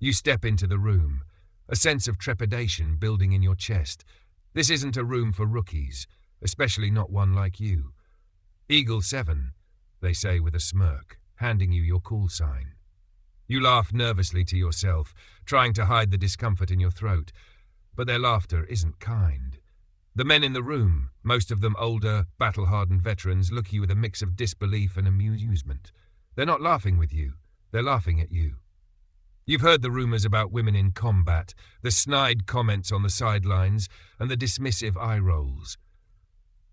You step into the room, a sense of trepidation building in your chest. This isn't a room for rookies, especially not one like you. Eagle 7, they say with a smirk, handing you your call sign. You laugh nervously to yourself, trying to hide the discomfort in your throat, but their laughter isn't kind. The men in the room, most of them older, battle-hardened veterans, look at you with a mix of disbelief and amusement. They're not laughing with you, they're laughing at you. You've heard the rumors about women in combat, the snide comments on the sidelines, and the dismissive eye rolls.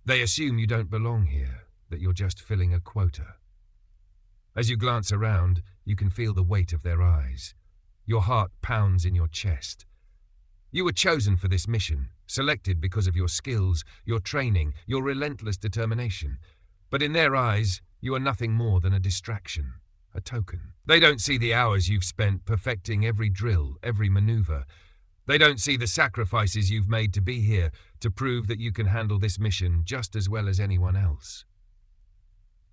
They assume you don't belong here, that you're just filling a quota. As you glance around, you can feel the weight of their eyes. Your heart pounds in your chest. You were chosen for this mission, selected because of your skills, your training, your relentless determination. But in their eyes, you are nothing more than a distraction, a token. They don't see the hours you've spent perfecting every drill, every maneuver. They don't see the sacrifices you've made to be here, to prove that you can handle this mission just as well as anyone else.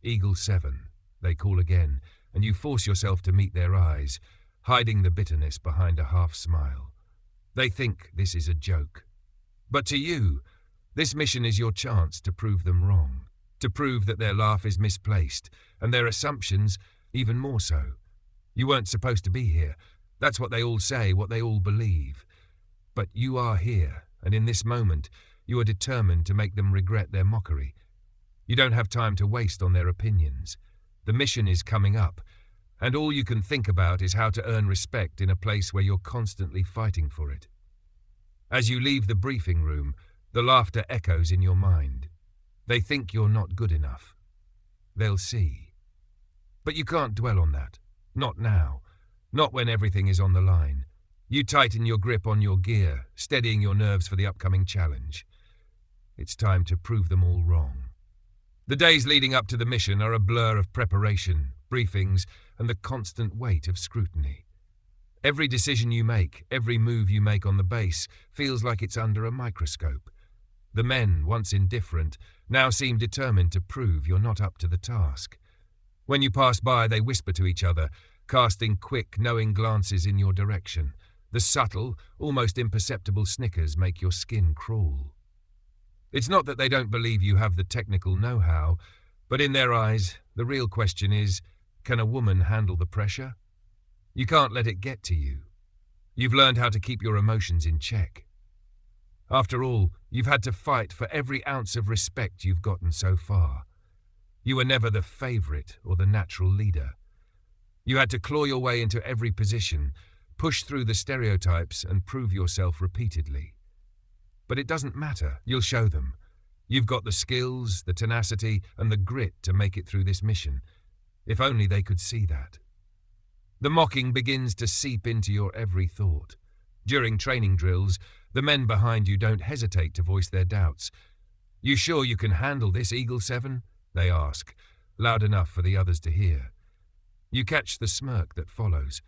Eagle 7, they call again, and you force yourself to meet their eyes, hiding the bitterness behind a half-smile. They think this is a joke. But to you, this mission is your chance to prove them wrong, to prove that their laugh is misplaced, and their assumptions even more so. You weren't supposed to be here. That's what they all say, what they all believe. But you are here, and in this moment, you are determined to make them regret their mockery. You don't have time to waste on their opinions. The mission is coming up, and all you can think about is how to earn respect in a place where you're constantly fighting for it. As you leave the briefing room, the laughter echoes in your mind. They think you're not good enough. They'll see. But you can't dwell on that. Not now. Not when everything is on the line. You tighten your grip on your gear, steadying your nerves for the upcoming challenge. It's time to prove them all wrong. The days leading up to the mission are a blur of preparation, briefings, and the constant weight of scrutiny. Every decision you make, every move you make on the base, feels like it's under a microscope. The men, once indifferent, now seem determined to prove you're not up to the task. When you pass by, they whisper to each other, casting quick, knowing glances in your direction. The subtle, almost imperceptible snickers make your skin crawl. It's not that they don't believe you have the technical know-how, but in their eyes, the real question is, can a woman handle the pressure? You can't let it get to you. You've learned how to keep your emotions in check. After all, you've had to fight for every ounce of respect you've gotten so far. You were never the favorite or the natural leader. You had to claw your way into every position, push through the stereotypes and prove yourself repeatedly. But it doesn't matter, you'll show them. You've got the skills, the tenacity, and the grit to make it through this mission. If only they could see that. The mocking begins to seep into your every thought. During training drills, the men behind you don't hesitate to voice their doubts. You sure you can handle this, Eagle 7? They ask, loud enough for the others to hear. You catch the smirk that follows.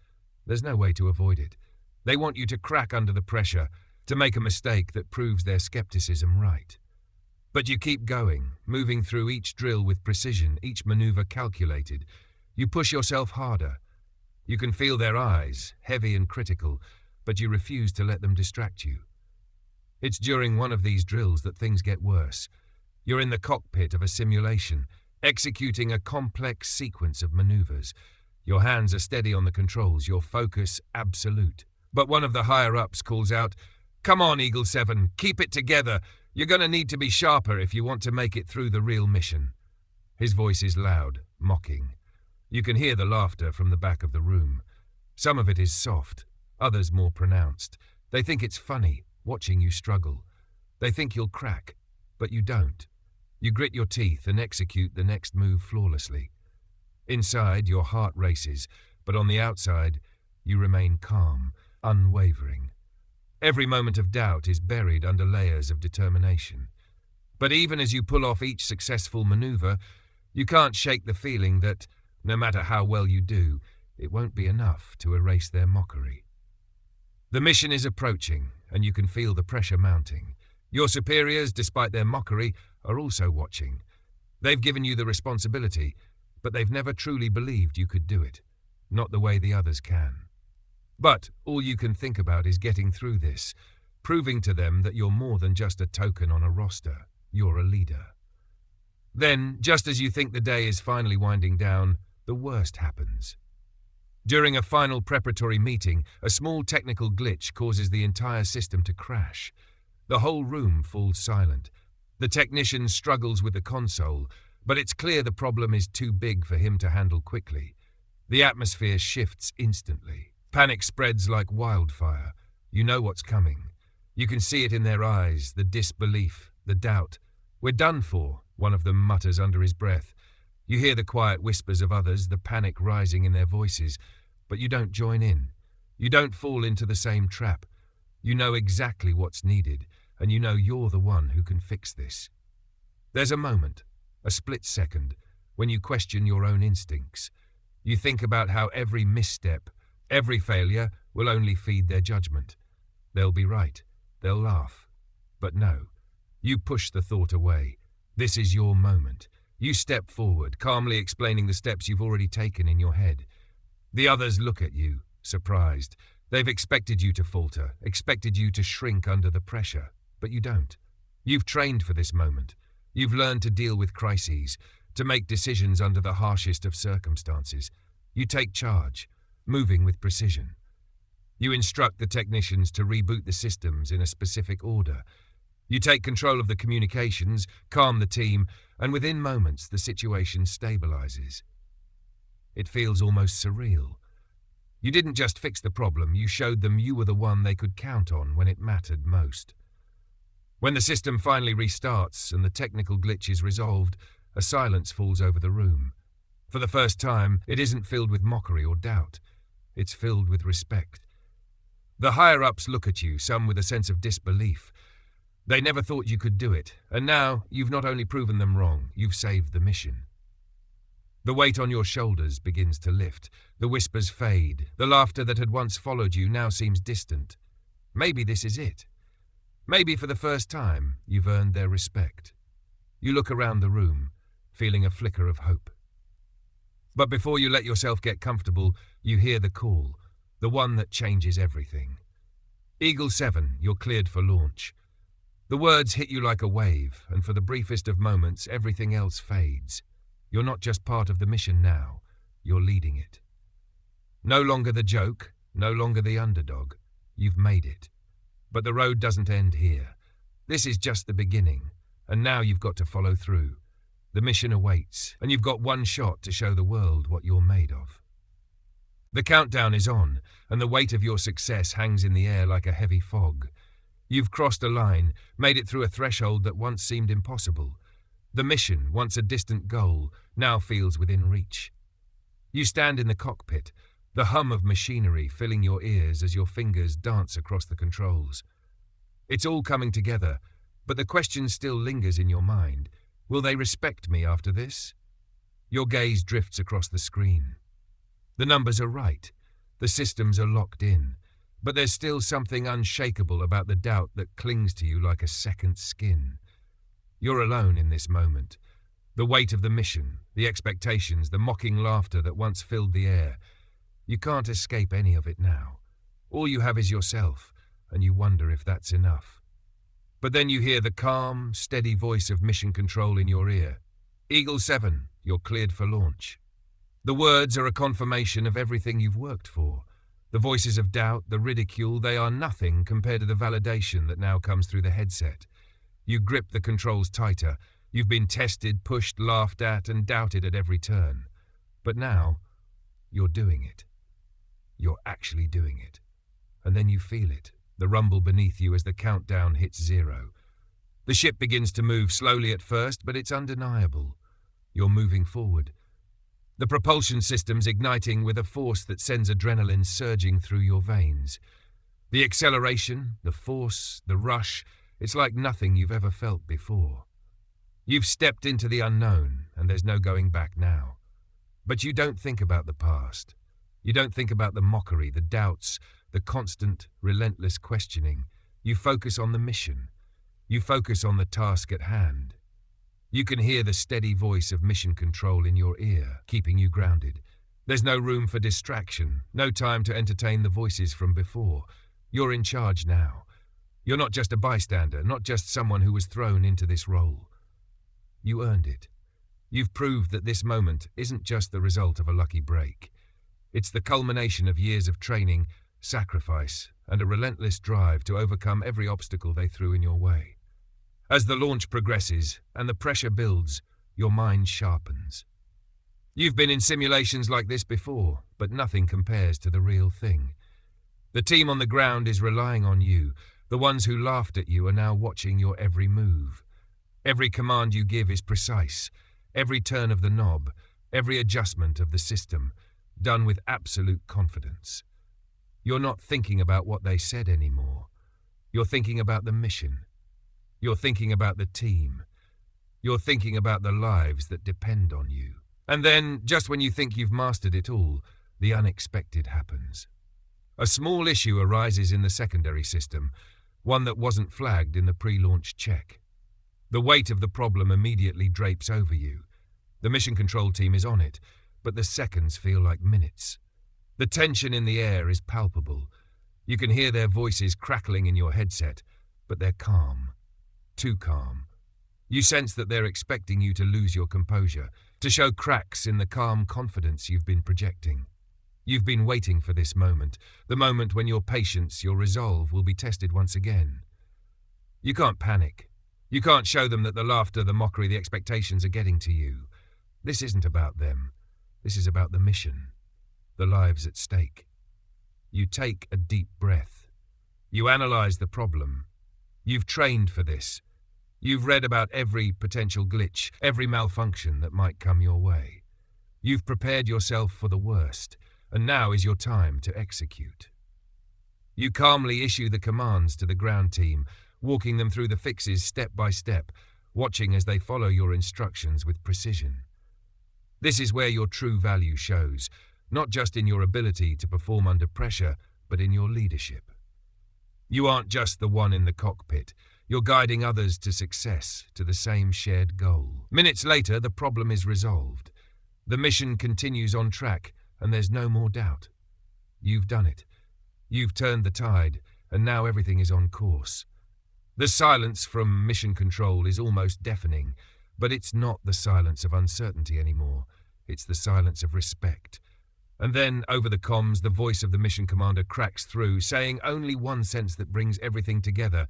There's no way to avoid it. They want you to crack under the pressure, to make a mistake that proves their skepticism right. But you keep going, moving through each drill with precision, each maneuver calculated. You push yourself harder. You can feel their eyes, heavy and critical, but you refuse to let them distract you. It's during one of these drills that things get worse. You're in the cockpit of a simulation, executing a complex sequence of maneuvers. Your hands are steady on the controls, your focus absolute. But one of the higher-ups calls out, "Come on, Eagle 7, keep it together. You're going to need to be sharper if you want to make it through the real mission." His voice is loud, mocking. You can hear the laughter from the back of the room. Some of it is soft, others more pronounced. They think it's funny, watching you struggle. They think you'll crack, but you don't. You grit your teeth and execute the next move flawlessly. Inside, your heart races, but on the outside, you remain calm, unwavering. Every moment of doubt is buried under layers of determination. But even as you pull off each successful maneuver, you can't shake the feeling that, no matter how well you do, it won't be enough to erase their mockery. The mission is approaching, and you can feel the pressure mounting. Your superiors, despite their mockery, are also watching. They've given you the responsibility, but they've never truly believed you could do it, not the way the others can. But all you can think about is getting through this, proving to them that you're more than just a token on a roster. You're a leader. Then, just as you think the day is finally winding down, the worst happens. During a final preparatory meeting, a small technical glitch causes the entire system to crash. The whole room falls silent. The technician struggles with the console, but it's clear the problem is too big for him to handle quickly. The atmosphere shifts instantly. Panic spreads like wildfire. You know what's coming. You can see it in their eyes, the disbelief, the doubt. "We're done for," one of them mutters under his breath. You hear the quiet whispers of others, the panic rising in their voices, but you don't join in. You don't fall into the same trap. You know exactly what's needed, and you know you're the one who can fix this. There's a moment, a split second, when you question your own instincts. You think about how every misstep, every failure will only feed their judgment. They'll be right. They'll laugh. But no. You push the thought away. This is your moment. You step forward, calmly explaining the steps you've already taken in your head. The others look at you, surprised. They've expected you to falter, expected you to shrink under the pressure. But you don't. You've trained for this moment. You've learned to deal with crises, to make decisions under the harshest of circumstances. You take charge, moving with precision. You instruct the technicians to reboot the systems in a specific order. You take control of the communications, calm the team, and within moments the situation stabilizes. It feels almost surreal. You didn't just fix the problem, you showed them you were the one they could count on when it mattered most. When the system finally restarts and the technical glitch is resolved, a silence falls over the room. For the first time, it isn't filled with mockery or doubt. It's filled with respect. The higher-ups look at you, some with a sense of disbelief. They never thought you could do it, and now you've not only proven them wrong, you've saved the mission. The weight on your shoulders begins to lift. The whispers fade. The laughter that had once followed you now seems distant. Maybe this is it. Maybe for the first time, you've earned their respect. You look around the room, feeling a flicker of hope. But before you let yourself get comfortable, you hear the call, the one that changes everything. Eagle 7, you're cleared for launch. The words hit you like a wave, and for the briefest of moments, everything else fades. You're not just part of the mission now, you're leading it. No longer the joke, no longer the underdog. You've made it. But the road doesn't end here. This is just the beginning, and now you've got to follow through. The mission awaits, and you've got one shot to show the world what you're made of. The countdown is on, and the weight of your success hangs in the air like a heavy fog. You've crossed a line, made it through a threshold that once seemed impossible. The mission, once a distant goal, now feels within reach. You stand in the cockpit, the hum of machinery filling your ears as your fingers dance across the controls. It's all coming together, but the question still lingers in your mind. Will they respect me after this? Your gaze drifts across the screen. The numbers are right. The systems are locked in. But there's still something unshakable about the doubt that clings to you like a second skin. You're alone in this moment. The weight of the mission, the expectations, the mocking laughter that once filled the air. You can't escape any of it now. All you have is yourself, and you wonder if that's enough. But then you hear the calm, steady voice of mission control in your ear. Eagle 7, you're cleared for launch. The words are a confirmation of everything you've worked for. The voices of doubt, the ridicule, they are nothing compared to the validation that now comes through the headset. You grip the controls tighter. You've been tested, pushed, laughed at, and doubted at every turn. But now, you're doing it. You're actually doing it. And then you feel it, the rumble beneath you as the countdown hits 0. The ship begins to move slowly at first, but it's undeniable. You're moving forward. The propulsion system's igniting with a force that sends adrenaline surging through your veins. The acceleration, the force, the rush, it's like nothing you've ever felt before. You've stepped into the unknown, and there's no going back now. But you don't think about the past. You don't think about the mockery, the doubts, the constant, relentless questioning. You focus on the mission. You focus on the task at hand. You can hear the steady voice of mission control in your ear, keeping you grounded. There's no room for distraction, no time to entertain the voices from before. You're in charge now. You're not just a bystander, not just someone who was thrown into this role. You earned it. You've proved that this moment isn't just the result of a lucky break. It's the culmination of years of training, sacrifice, and a relentless drive to overcome every obstacle they threw in your way. As the launch progresses and the pressure builds, your mind sharpens. You've been in simulations like this before, but nothing compares to the real thing. The team on the ground is relying on you. The ones who laughed at you are now watching your every move. Every command you give is precise. Every turn of the knob, every adjustment of the system, done with absolute confidence. You're not thinking about what they said anymore. You're thinking about the mission. You're thinking about the team. You're thinking about the lives that depend on you. And then, just when you think you've mastered it all, the unexpected happens. A small issue arises in the secondary system, one that wasn't flagged in the pre-launch check. The weight of the problem immediately drapes over you. The mission control team is on it, but the seconds feel like minutes. The tension in the air is palpable. You can hear their voices crackling in your headset, but they're calm. Too calm. You sense that they're expecting you to lose your composure, to show cracks in the calm confidence you've been projecting. You've been waiting for this moment, the moment when your patience, your resolve will be tested once again. You can't panic. You can't show them that the laughter, the mockery, the expectations are getting to you. This isn't about them. This is about the mission, the lives at stake. You take a deep breath. You analyze the problem. You've trained for this. You've read about every potential glitch, every malfunction that might come your way. You've prepared yourself for the worst, and now is your time to execute. You calmly issue the commands to the ground team, walking them through the fixes step by step, watching as they follow your instructions with precision. This is where your true value shows, not just in your ability to perform under pressure, but in your leadership. You aren't just the one in the cockpit. You're guiding others to success, to the same shared goal. Minutes later, the problem is resolved. The mission continues on track, and there's no more doubt. You've done it. You've turned the tide, and now everything is on course. The silence from mission control is almost deafening, but it's not the silence of uncertainty anymore. It's the silence of respect. And then, over the comms, the voice of the mission commander cracks through, saying only one sentence that brings everything together.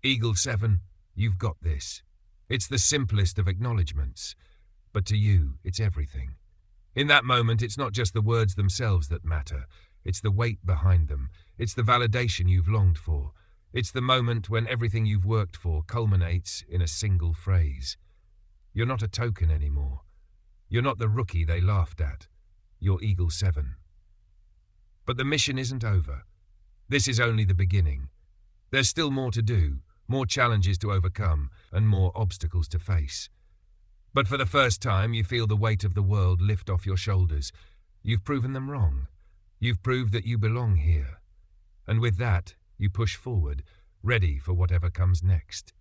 Eagle 7, you've got this. It's the simplest of acknowledgements, but to you, it's everything. In that moment, it's not just the words themselves that matter. It's the weight behind them. It's the validation you've longed for. It's the moment when everything you've worked for culminates in a single phrase. You're not a token anymore. You're not the rookie they laughed at. You're Eagle 7. But the mission isn't over. This is only the beginning. There's still more to do, more challenges to overcome, and more obstacles to face. But for the first time, you feel the weight of the world lift off your shoulders. You've proven them wrong. You've proved that you belong here. And with that, you push forward, ready for whatever comes next.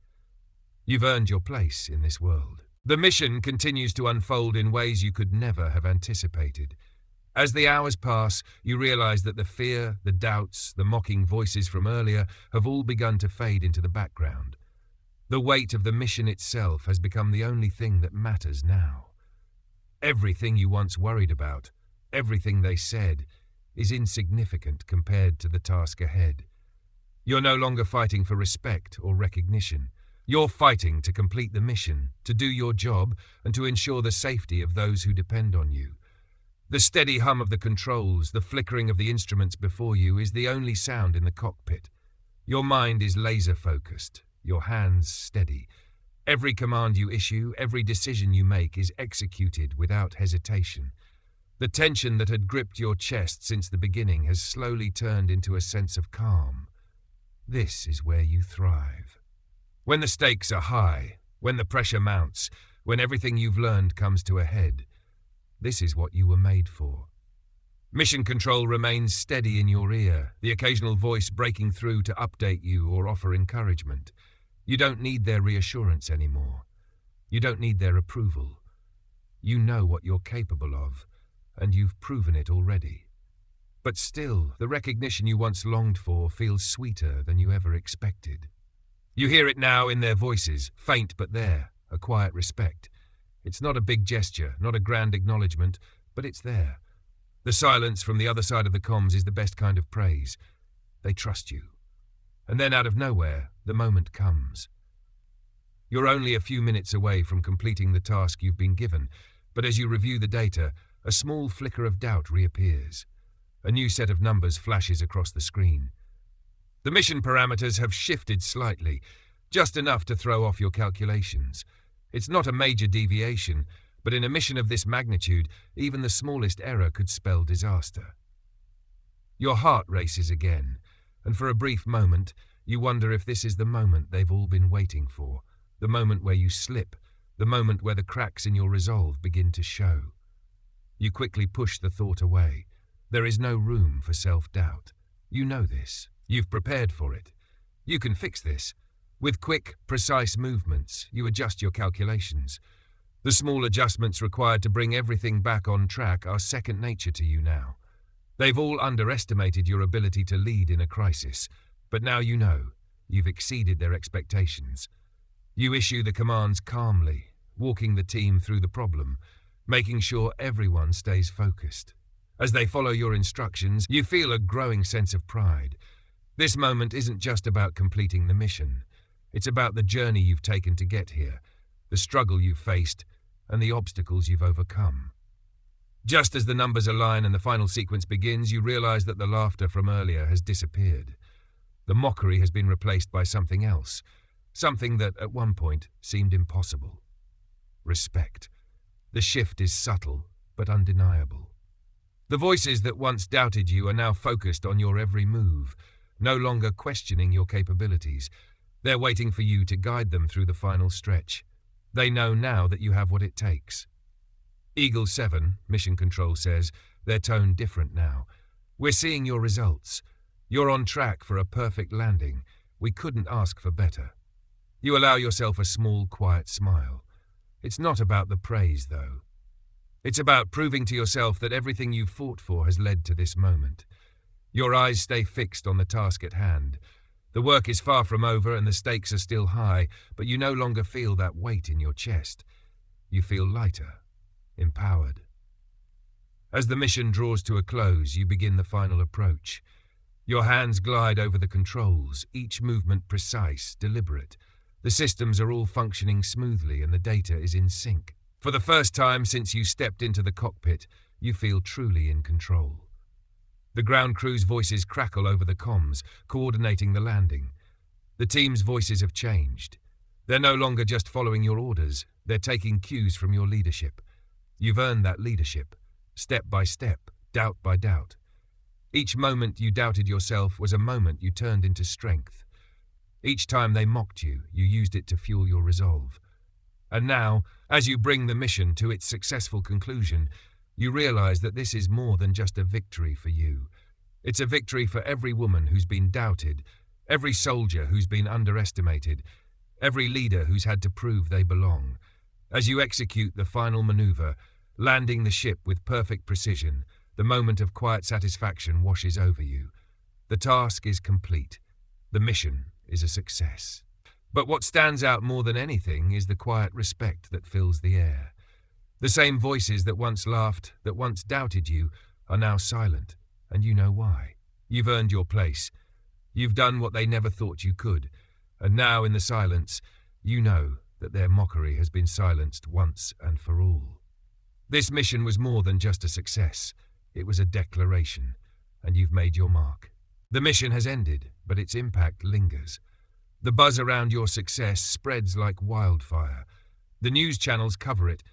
You've earned your place in this world. The mission continues to unfold in ways you could never have anticipated. As the hours pass, you realize that the fear, the doubts, the mocking voices from earlier have all begun to fade into the background. The weight of the mission itself has become the only thing that matters now. Everything you once worried about, everything they said, is insignificant compared to the task ahead. You're no longer fighting for respect or recognition. You're fighting to complete the mission, to do your job, and to ensure the safety of those who depend on you. The steady hum of the controls, the flickering of the instruments before you is the only sound in the cockpit. Your mind is laser-focused, your hands steady. Every command you issue, every decision you make is executed without hesitation. The tension that had gripped your chest since the beginning has slowly turned into a sense of calm. This is where you thrive. When the stakes are high, when the pressure mounts, when everything you've learned comes to a head, this is what you were made for. Mission control remains steady in your ear, the occasional voice breaking through to update you or offer encouragement. You don't need their reassurance anymore. You don't need their approval. You know what you're capable of. and you've proven it already. But still, the recognition you once longed for feels sweeter than you ever expected. You hear it now in their voices, faint but there, a quiet respect. It's not a big gesture, not a grand acknowledgement, but it's there. The silence from the other side of the comms is the best kind of praise. They trust you. And then out of nowhere, the moment comes. You're only a few minutes away from completing the task you've been given, but as you review the data, a small flicker of doubt reappears. A new set of numbers flashes across the screen. The mission parameters have shifted slightly, just enough to throw off your calculations. It's not a major deviation, but in a mission of this magnitude, even the smallest error could spell disaster. Your heart races again, and for a brief moment, you wonder if this is the moment they've all been waiting for, the moment where you slip, the moment where the cracks in your resolve begin to show. You quickly push the thought away. There is no room for self-doubt. You know this. You've prepared for it. You can fix this. With quick, precise movements, you adjust your calculations. The small adjustments required to bring everything back on track are second nature to you now. They've all underestimated your ability to lead in a crisis, but now you know. You've exceeded their expectations. You issue the commands calmly, walking the team through the problem, making sure everyone stays focused. As they follow your instructions, you feel a growing sense of pride. This moment isn't just about completing the mission. It's about the journey you've taken to get here, the struggle you've faced, and the obstacles you've overcome. Just as the numbers align and the final sequence begins, you realize that the laughter from earlier has disappeared. The mockery has been replaced by something else, something that at one point seemed impossible. Respect. The shift is subtle, but undeniable. The voices that once doubted you are now focused on your every move, no longer questioning your capabilities. They're waiting for you to guide them through the final stretch. They know now that you have what it takes. Eagle 7, Mission Control says, their tone different now. We're seeing your results. You're on track for a perfect landing. We couldn't ask for better. You allow yourself a small, quiet smile. It's not about the praise, though. It's about proving to yourself that everything you've fought for has led to this moment. Your eyes stay fixed on the task at hand. The work is far from over and the stakes are still high, but you no longer feel that weight in your chest. You feel lighter, empowered. As the mission draws to a close, you begin the final approach. Your hands glide over the controls, each movement precise, deliberate. The systems are all functioning smoothly and the data is in sync. For the first time since you stepped into the cockpit, you feel truly in control. The ground crew's voices crackle over the comms, coordinating the landing. The team's voices have changed. They're no longer just following your orders, they're taking cues from your leadership. You've earned that leadership, step by step, doubt by doubt. Each moment you doubted yourself was a moment you turned into strength. Each time they mocked you, you used it to fuel your resolve. And now, as you bring the mission to its successful conclusion, you realize that this is more than just a victory for you. It's a victory for every woman who's been doubted, every soldier who's been underestimated, every leader who's had to prove they belong. As you execute the final maneuver, landing the ship with perfect precision, the moment of quiet satisfaction washes over you. The task is complete. The mission is a success. But what stands out more than anything is the quiet respect that fills the air. The same voices that once laughed, that once doubted you, are now silent, and you know why. You've earned your place. You've done what they never thought you could, and now in the silence, you know that their mockery has been silenced once and for all. This mission was more than just a success. It was a declaration, and you've made your mark. The mission has ended, but its impact lingers. The buzz around your success spreads like wildfire. The news channels cover it,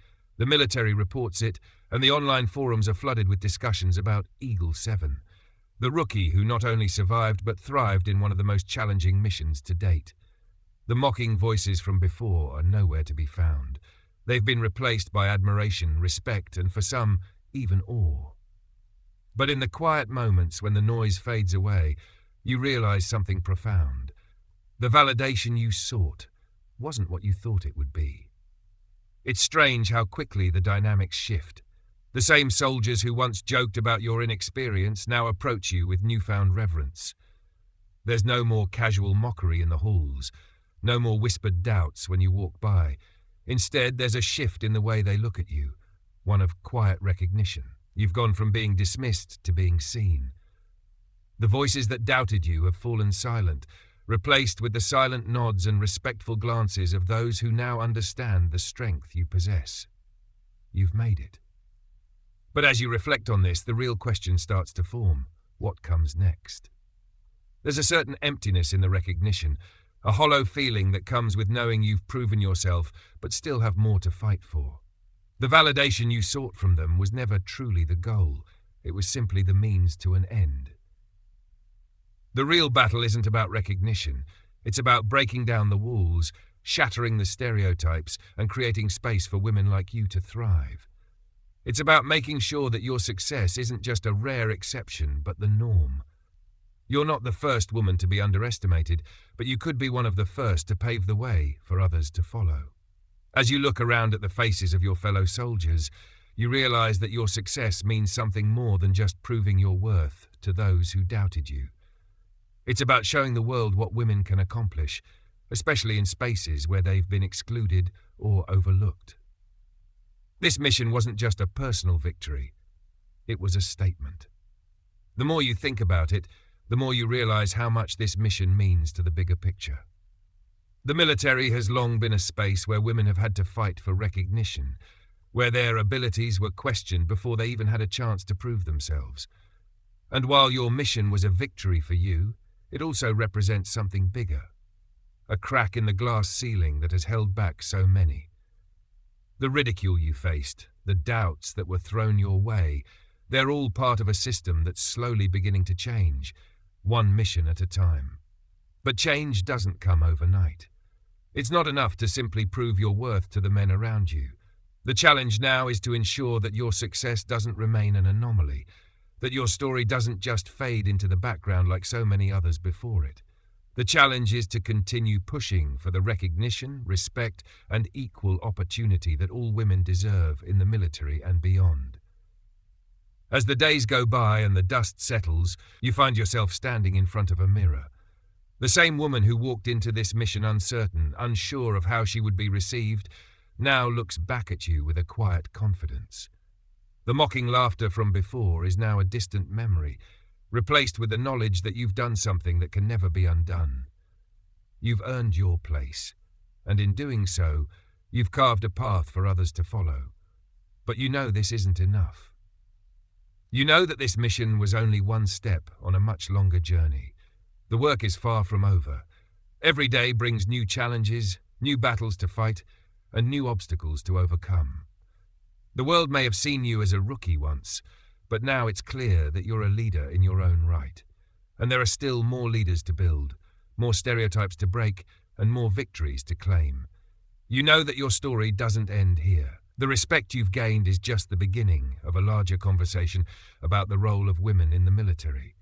the military reports it, and the online forums are flooded with discussions about Eagle 7, the rookie who not only survived but thrived in one of the most challenging missions to date. The mocking voices from before are nowhere to be found. They've been replaced by admiration, respect, and for some, even awe. But in the quiet moments when the noise fades away, you realize something profound. The validation you sought wasn't what you thought it would be. It's strange how quickly the dynamics shift. The same soldiers who once joked about your inexperience now approach you with newfound reverence. There's no more casual mockery in the halls, no more whispered doubts when you walk by. Instead, there's a shift in the way they look at you, one of quiet recognition. You've gone from being dismissed to being seen. The voices that doubted you have fallen silent, replaced with the silent nods and respectful glances of those who now understand the strength you possess. You've made it. But as you reflect on this, the real question starts to form. What comes next? There's a certain emptiness in the recognition, a hollow feeling that comes with knowing you've proven yourself but still have more to fight for. The validation you sought from them was never truly the goal. It was simply the means to an end. The real battle isn't about recognition. It's about breaking down the walls, shattering the stereotypes, and creating space for women like you to thrive. It's about making sure that your success isn't just a rare exception, but the norm. You're not the first woman to be underestimated, but you could be one of the first to pave the way for others to follow. As you look around at the faces of your fellow soldiers, you realize that your success means something more than just proving your worth to those who doubted you. It's about showing the world what women can accomplish, especially in spaces where they've been excluded or overlooked. This mission wasn't just a personal victory. It was a statement. The more you think about it, the more you realize how much this mission means to the bigger picture. The military has long been a space where women have had to fight for recognition, where their abilities were questioned before they even had a chance to prove themselves. And while your mission was a victory for you, it also represents something bigger, a crack in the glass ceiling that has held back so many. The ridicule you faced, the doubts that were thrown your way, they're all part of a system that's slowly beginning to change, one mission at a time. But change doesn't come overnight. It's not enough to simply prove your worth to the men around you. The challenge now is to ensure that your success doesn't remain an anomaly, that your story doesn't just fade into the background like so many others before it. The challenge is to continue pushing for the recognition, respect, and equal opportunity that all women deserve in the military and beyond. As the days go by and the dust settles, you find yourself standing in front of a mirror. The same woman who walked into this mission uncertain, unsure of how she would be received, now looks back at you with a quiet confidence. The mocking laughter from before is now a distant memory, replaced with the knowledge that you've done something that can never be undone. You've earned your place, and in doing so, you've carved a path for others to follow. But you know this isn't enough. You know that this mission was only one step on a much longer journey. The work is far from over. Every day brings new challenges, new battles to fight, and new obstacles to overcome. The world may have seen you as a rookie once, but now it's clear that you're a leader in your own right. And there are still more leaders to build, more stereotypes to break, and more victories to claim. You know that your story doesn't end here. The respect you've gained is just the beginning of a larger conversation about the role of women in the military.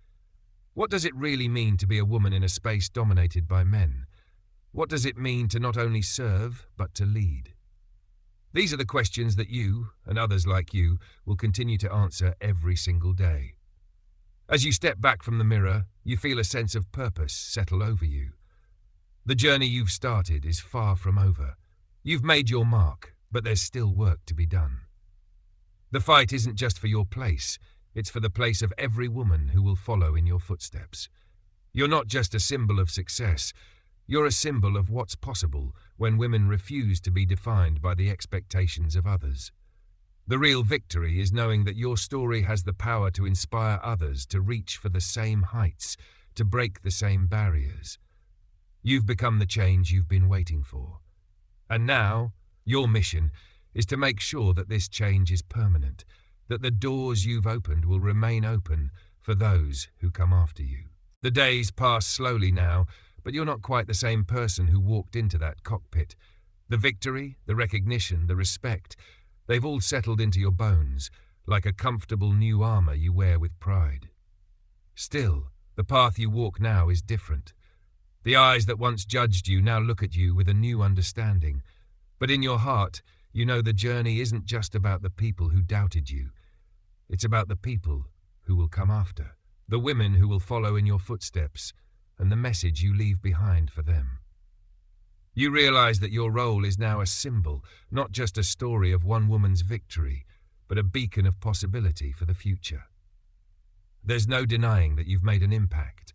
What does it really mean to be a woman in a space dominated by men? What does it mean to not only serve, but to lead? These are the questions that you, and others like you, will continue to answer every single day. As you step back from the mirror, you feel a sense of purpose settle over you. The journey you've started is far from over. You've made your mark, but there's still work to be done. The fight isn't just for your place, it's for the place of every woman who will follow in your footsteps. You're not just a symbol of success, you're a symbol of what's possible when women refuse to be defined by the expectations of others. The real victory is knowing that your story has the power to inspire others to reach for the same heights, to break the same barriers. You've become the change you've been waiting for. And now, your mission is to make sure that this change is permanent, that the doors you've opened will remain open for those who come after you. The days pass slowly now, but you're not quite the same person who walked into that cockpit. The victory, the recognition, the respect, they've all settled into your bones, like a comfortable new armor you wear with pride. Still, the path you walk now is different. The eyes that once judged you now look at you with a new understanding. But in your heart, you know the journey isn't just about the people who doubted you. It's about the people who will come after, the women who will follow in your footsteps, and the message you leave behind for them. You realize that your role is now a symbol, not just a story of one woman's victory, but a beacon of possibility for the future. There's no denying that you've made an impact.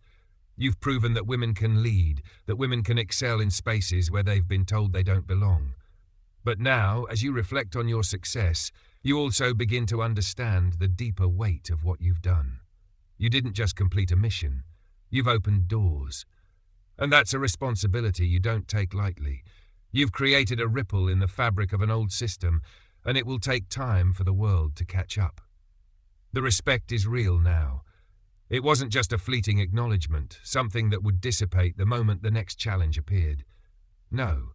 You've proven that women can lead, that women can excel in spaces where they've been told they don't belong. But now, as you reflect on your success, you also begin to understand the deeper weight of what you've done. You didn't just complete a mission, you've opened doors. And that's a responsibility you don't take lightly. You've created a ripple in the fabric of an old system, and it will take time for the world to catch up. The respect is real now. It wasn't just a fleeting acknowledgement, something that would dissipate the moment the next challenge appeared. No,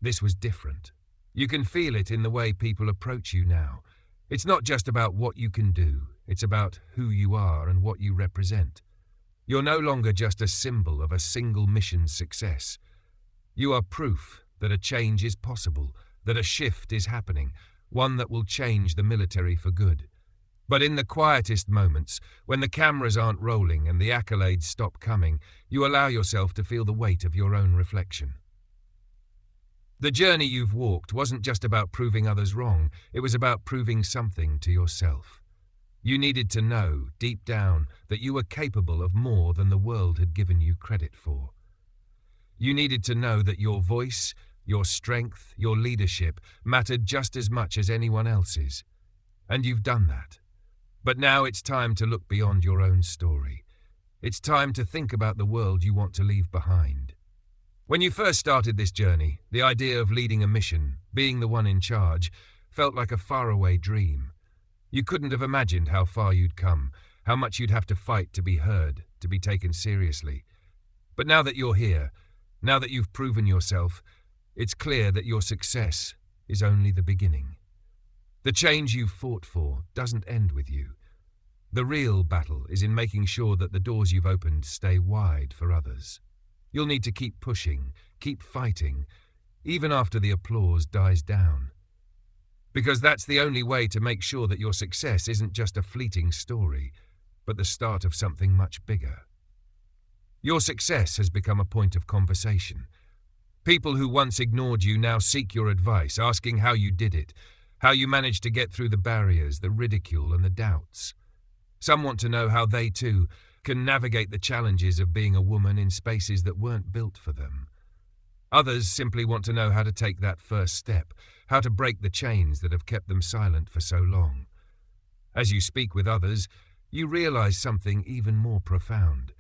this was different. You can feel it in the way people approach you now. It's not just about what you can do, it's about who you are and what you represent. You're no longer just a symbol of a single mission's success. You are proof that a change is possible, that a shift is happening, one that will change the military for good. But in the quietest moments, when the cameras aren't rolling and the accolades stop coming, you allow yourself to feel the weight of your own reflection. The journey you've walked wasn't just about proving others wrong, it was about proving something to yourself. You needed to know, deep down, that you were capable of more than the world had given you credit for. You needed to know that your voice, your strength, your leadership mattered just as much as anyone else's. And you've done that. But now it's time to look beyond your own story. It's time to think about the world you want to leave behind. When you first started this journey, the idea of leading a mission, being the one in charge, felt like a faraway dream. You couldn't have imagined how far you'd come, how much you'd have to fight to be heard, to be taken seriously. But now that you're here, now that you've proven yourself, it's clear that your success is only the beginning. The change you've fought for doesn't end with you. The real battle is in making sure that the doors you've opened stay wide for others. You'll need to keep pushing, keep fighting, even after the applause dies down. Because that's the only way to make sure that your success isn't just a fleeting story, but the start of something much bigger. Your success has become a point of conversation. People who once ignored you now seek your advice, asking how you did it, how you managed to get through the barriers, the ridicule and the doubts. Some want to know how they, too, can navigate the challenges of being a woman in spaces that weren't built for them. Others simply want to know how to take that first step, how to break the chains that have kept them silent for so long. As you speak with others, you realize something even more profound.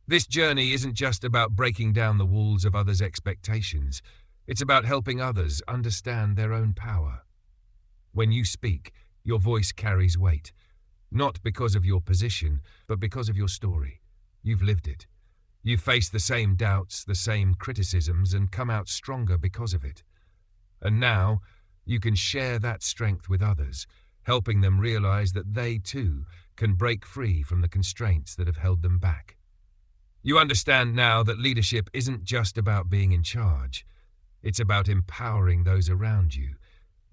This journey isn't just about breaking down the walls of others' expectations. It's about helping others understand their own power. When you speak, your voice carries weight, not because of your position, but because of your story. You've lived it. You've faced the same doubts, the same criticisms, and come out stronger because of it. And now, you can share that strength with others, helping them realize that they, too, can break free from the constraints that have held them back. You understand now that leadership isn't just about being in charge. It's about empowering those around you,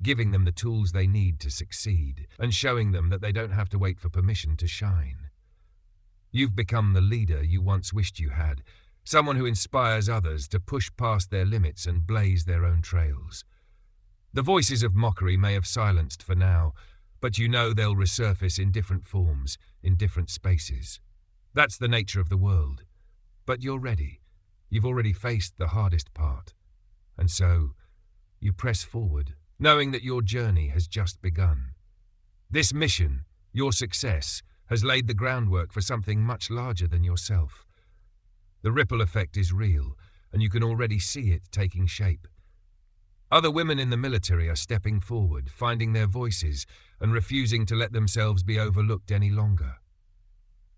giving them the tools they need to succeed, and showing them that they don't have to wait for permission to shine. You've become the leader you once wished you had, someone who inspires others to push past their limits and blaze their own trails. The voices of mockery may have silenced for now, but you know they'll resurface in different forms, in different spaces. That's the nature of the world. But you're ready. You've already faced the hardest part. And so, you press forward, knowing that your journey has just begun. This mission, your success, has laid the groundwork for something much larger than yourself. The ripple effect is real, and you can already see it taking shape. Other women in the military are stepping forward, finding their voices, and refusing to let themselves be overlooked any longer.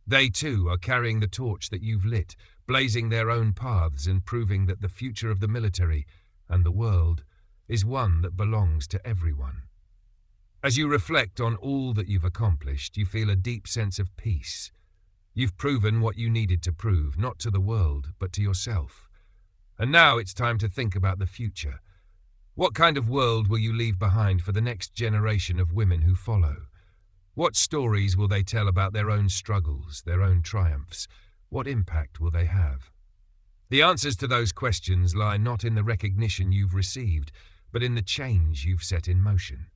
They, too, are carrying the torch that you've lit, blazing their own paths and proving that the future of the military and the world is one that belongs to everyone. As you reflect on all that you've accomplished, you feel a deep sense of peace. You've proven what you needed to prove, not to the world, but to yourself. And now it's time to think about the future. What kind of world will you leave behind for the next generation of women who follow? What stories will they tell about their own struggles, their own triumphs? What impact will they have? The answers to those questions lie not in the recognition you've received, but in the change you've set in motion.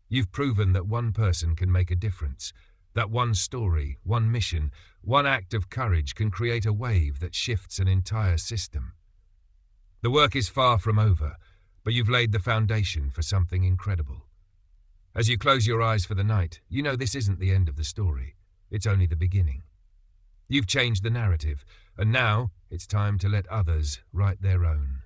You've proven that one person can make a difference, that one story, one mission, one act of courage can create a wave that shifts an entire system. The work is far from over, but you've laid the foundation for something incredible. As you close your eyes for the night, you know this isn't the end of the story. It's only the beginning. You've changed the narrative, and now it's time to let others write their own.